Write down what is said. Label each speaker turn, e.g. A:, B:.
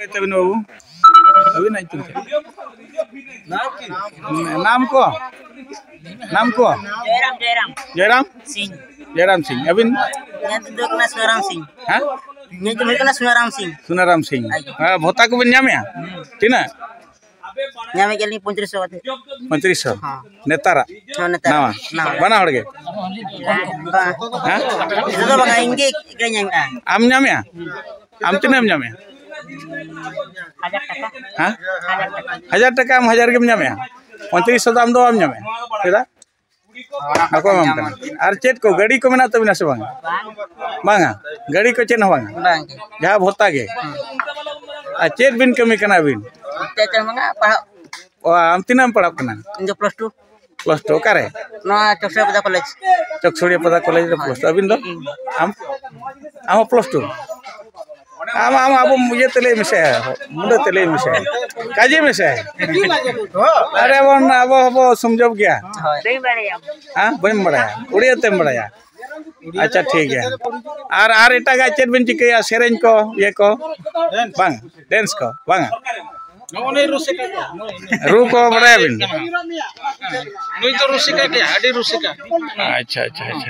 A: तबिन बाबू अबिन नाम को जयराम सिंह अबिन सुनाराम सिंह भत्ता को बिन नामेया तीना 3500 नेतारा नावा बना हड़गे आम नामेया आम तीना नामेया 1000 टाका आम 1000 गेम नामेया 3500 दाम दो आम नामेया चेदा बाको एमाम कना आर चेत को गाड़ी को मेना तबिना से बांगा गाड़ी को चेन बांगा जहाँ भत्ता गे आ चेत बिन कमी कना बिन आम तीना पढ़ा कना प्लस टू कारे चकसुड़िया पदा कॉलेज प्लस टू अबिन दो आम प्लस टू आम आम अब मुझे तले मिसे मुंडे तले मिसे काजे मिसे अरे वन अब अब समझब गया हां बम बड़ाया उड़िया तेम बड़ाया अच्छा ठीक है आर एटा चेत बिन चिकया सेरेंज को ये को बांग डांस को बांग रू को बड़ाया बिन नुई तो रुसिका के हाडी रुसिका अच्छा अच्छा अच्छा